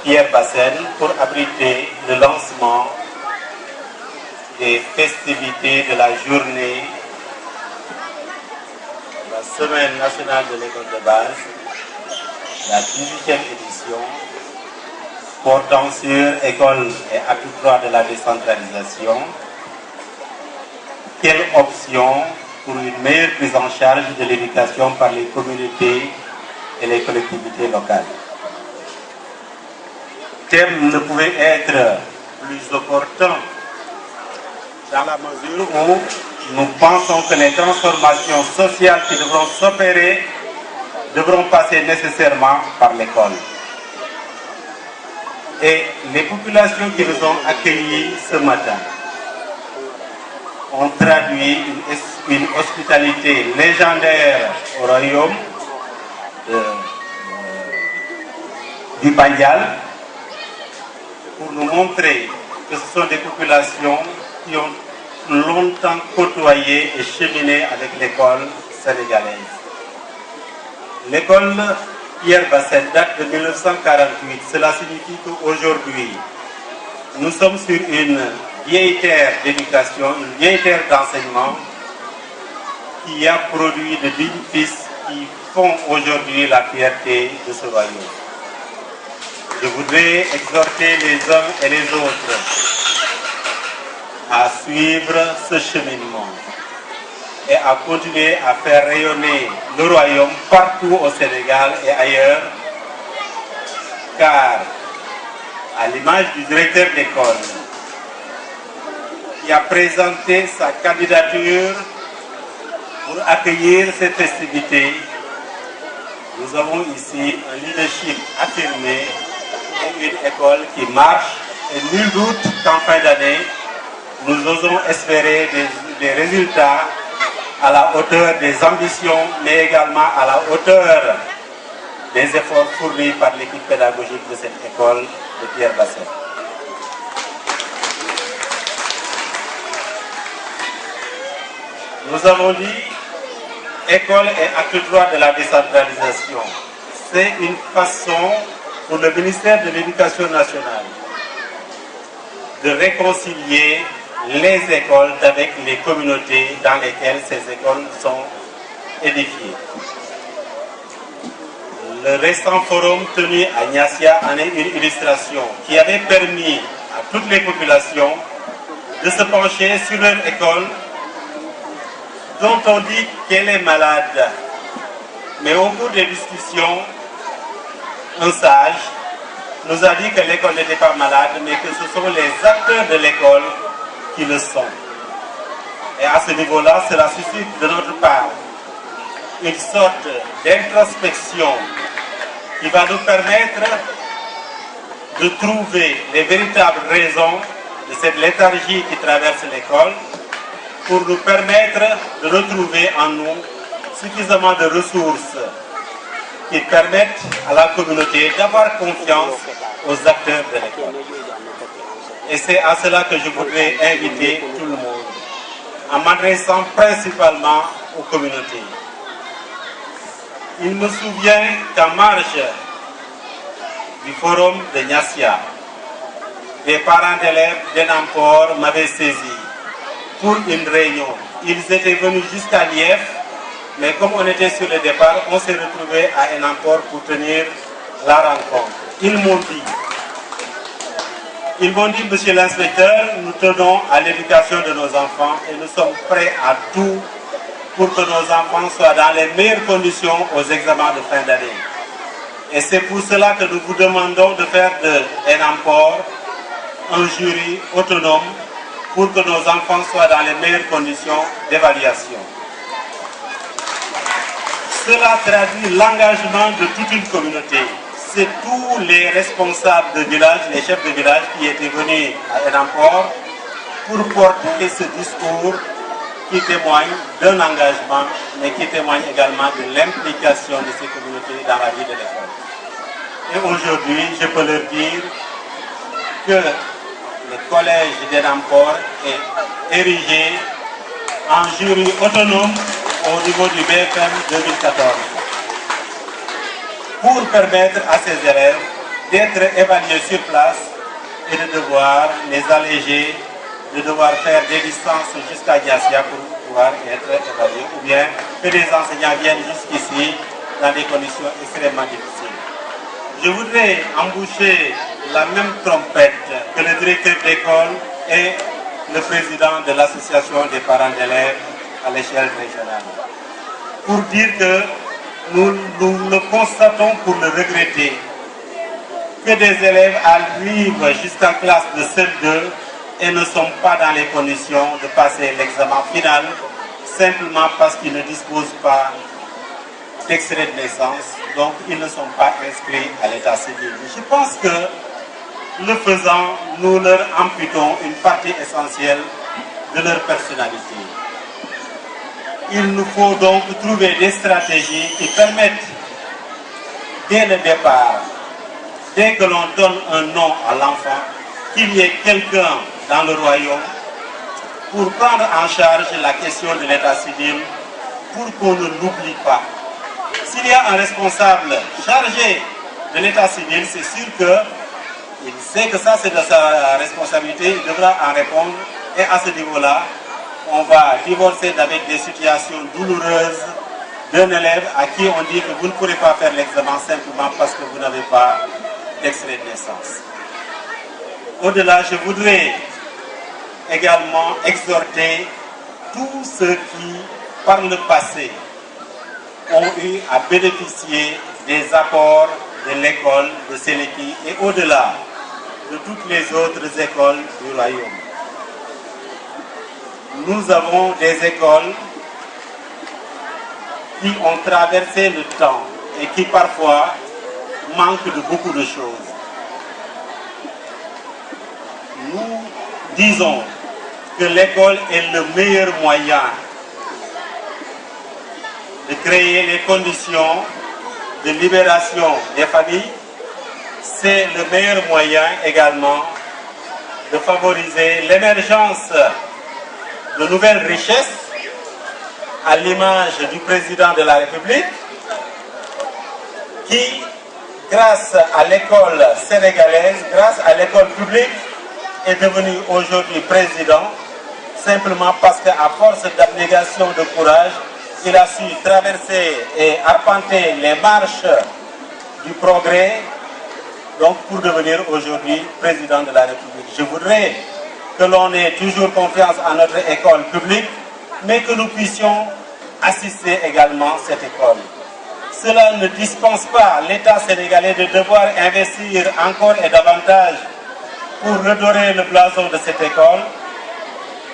Pierre Bassène pour abriter le lancement des festivités de la journée de la Semaine nationale de l'école de base, la 18e édition, portant sur école et acte 3 de la décentralisation. Quelle option pour une meilleure prise en charge de l'éducation par les communautés et les collectivités locales? Le thème ne pouvait être plus opportun dans la mesure où nous pensons que les transformations sociales qui devront s'opérer devront passer nécessairement par l'école. Et les populations qui nous ont accueillis ce matin ont traduit une hospitalité légendaire au royaume du Bandial pour nous montrer que ce sont des populations qui ont longtemps côtoyé et cheminé avec l'école sénégalaise. L'école Pierre Bassène date de 1948. Cela signifie qu'aujourd'hui, nous sommes sur une vieille terre d'éducation, une vieille terre d'enseignement qui a produit de dignes fils qui font aujourd'hui la fierté de ce royaume. Je voudrais exhorter les uns et les autres à suivre ce cheminement et à continuer à faire rayonner le royaume partout au Sénégal et ailleurs, car à l'image du directeur d'école qui a présenté sa candidature pour accueillir cette festivité, nous avons ici un leadership affirmé et une école qui marche et nul doute qu'en fin d'année, nous osons espérer des résultats à la hauteur des ambitions, mais également à la hauteur des efforts fournis par l'équipe pédagogique de cette école de Pierre Bassène. Nous avons dit école et acte 3 de la décentralisation. C'est une façon pour le ministère de l'Éducation nationale de réconcilier les écoles avec les communautés dans lesquelles ces écoles sont édifiées. Le récent forum tenu à Niassia en est une illustration qui avait permis à toutes les populations de se pencher sur leur école dont on dit qu'elle est malade. Mais au cours des discussions, un sage nous a dit que l'école n'était pas malade, mais que ce sont les acteurs de l'école qui le sont. Et à ce niveau-là, cela suscite de notre part une sorte d'introspection qui va nous permettre de trouver les véritables raisons de cette léthargie qui traverse l'école pour nous permettre de retrouver en nous suffisamment de ressources qui permettent à la communauté d'avoir confiance aux acteurs de l'école. Et c'est à cela que je voudrais inviter tout le monde, en m'adressant principalement aux communautés. Il me souvient qu'en marge du forum de Niassia, des parents d'élèves d'Enampor m'avaient saisi pour une réunion. Ils étaient venus jusqu'à Lièvre, mais comme on était sur le départ, on s'est retrouvés à Enampor pour tenir la rencontre. Ils m'ont dit, monsieur l'inspecteur, nous tenons à l'éducation de nos enfants et nous sommes prêts à tout pour que nos enfants soient dans les meilleures conditions aux examens de fin d'année. Et c'est pour cela que nous vous demandons de faire de Enampor un jury autonome pour que nos enfants soient dans les meilleures conditions d'évaluation. Cela traduit l'engagement de toute une communauté. C'est tous les responsables de village, les chefs de village qui étaient venus à Enampor pour porter ce discours qui témoigne d'un engagement, mais qui témoigne également de l'implication de ces communautés dans la vie de l'école. Et aujourd'hui, je peux leur dire que le collège d'Enampor est érigé en jury autonome au niveau du BFM 2014 pour permettre à ces élèves d'être évalués sur place et de devoir les alléger, de devoir faire des distances jusqu'à Niassia pour pouvoir être évalués, ou bien que les enseignants viennent jusqu'ici dans des conditions extrêmement difficiles. Je voudrais emboucher la même trompette que le directeur d'école et le président de l'association des parents d'élèves à l'échelle régionale, pour dire que nous le constatons pour le regretter, que des élèves arrivent jusqu'en classe de CM2 et ne sont pas dans les conditions de passer l'examen final, simplement parce qu'ils ne disposent pas d'extrait de naissance, donc ils ne sont pas inscrits à l'état civil. Je pense que, le faisant, nous leur amputons une partie essentielle de leur personnalité. Il nous faut donc trouver des stratégies qui permettent, dès le départ, dès que l'on donne un nom à l'enfant, qu'il y ait quelqu'un dans le royaume pour prendre en charge la question de l'état civil, pour qu'on ne l'oublie pas. S'il y a un responsable chargé de l'état civil, c'est sûr qu'il sait que ça c'est de sa responsabilité, il devra en répondre, et à ce niveau-là, on va divorcer avec des situations douloureuses d'un élève à qui on dit que vous ne pourrez pas faire l'examen simplement parce que vous n'avez pas d'extrait de naissance. Au-delà, je voudrais également exhorter tous ceux qui, par le passé, ont eu à bénéficier des apports de l'école de Séléki et au-delà de toutes les autres écoles du royaume. Nous avons des écoles qui ont traversé le temps et qui parfois manquent de beaucoup de choses. Nous disons que l'école est le meilleur moyen de créer les conditions de libération des familles. C'est le meilleur moyen également de favoriser l'émergence de nouvelles richesses à l'image du président de la République qui, grâce à l'école sénégalaise, grâce à l'école publique, est devenu aujourd'hui président simplement parce qu'à force d'abnégation, de courage, il a su traverser et arpenter les marches du progrès, donc pour devenir aujourd'hui président de la République. Je voudrais que l'on ait toujours confiance en notre école publique, mais que nous puissions assister également cette école. Cela ne dispense pas l'État sénégalais de devoir investir encore et davantage pour redorer le blason de cette école,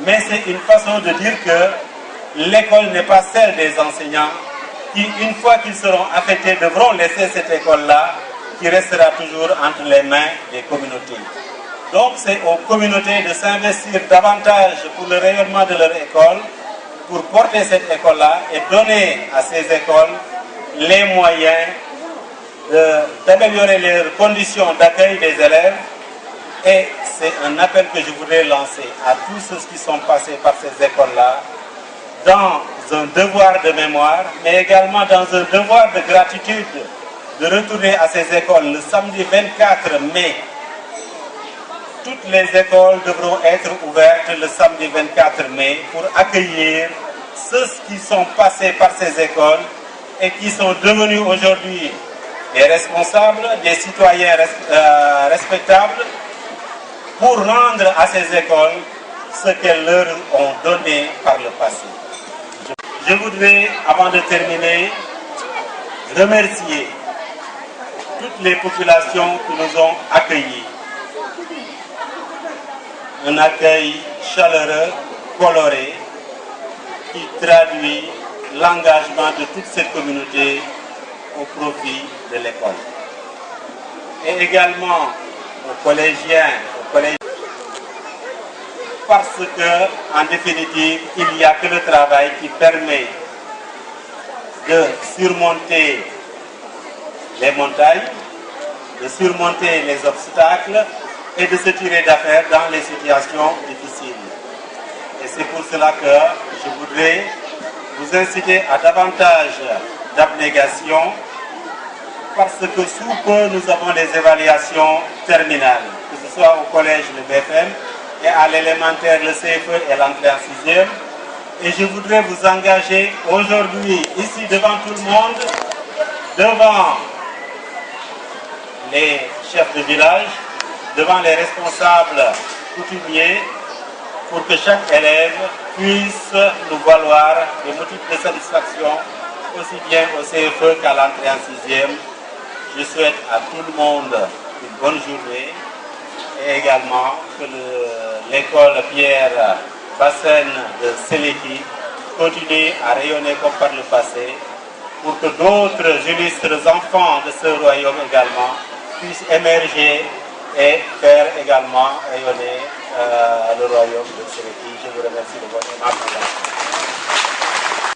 mais c'est une façon de dire que l'école n'est pas celle des enseignants qui, une fois qu'ils seront affectés, devront laisser cette école-là qui restera toujours entre les mains des communautés. Donc c'est aux communautés de s'investir davantage pour le rayonnement de leur école, pour porter cette école-là et donner à ces écoles les moyens d'améliorer les conditions d'accueil des élèves. Et c'est un appel que je voudrais lancer à tous ceux qui sont passés par ces écoles-là, dans un devoir de mémoire, mais également dans un devoir de gratitude, de retourner à ces écoles le samedi 24 mai. Toutes les écoles devront être ouvertes le samedi 24 mai pour accueillir ceux qui sont passés par ces écoles et qui sont devenus aujourd'hui des responsables, des citoyens respectables, pour rendre à ces écoles ce qu'elles leur ont donné par le passé. Je voudrais, avant de terminer, remercier toutes les populations qui nous ont accueillis. Un accueil chaleureux, coloré, qui traduit l'engagement de toute cette communauté au profit de l'école. Et également aux collégiens, parce que, en définitive, il n'y a que le travail qui permet de surmonter les montagnes, de surmonter les obstacles et de se tirer d'affaire dans les situations difficiles. Et c'est pour cela que je voudrais vous inciter à davantage d'abnégation parce que sous peu, nous avons des évaluations terminales, que ce soit au collège, le BFM, et à l'élémentaire, le CFE et l'entrée en sixième. Et je voudrais vous engager aujourd'hui, ici devant tout le monde, devant les chefs de village, devant les responsables coutumiers, pour que chaque élève puisse nous valoir des motifs de satisfaction, aussi bien au CFE qu'à l'entrée en sixième. Je souhaite à tout le monde une bonne journée et également que l'école Pierre Bassène de Séléki continue à rayonner comme par le passé pour que d'autres illustres enfants de ce royaume également puissent émerger et faire également rayonner le royaume de Séléki. Je vous remercie de votre attention.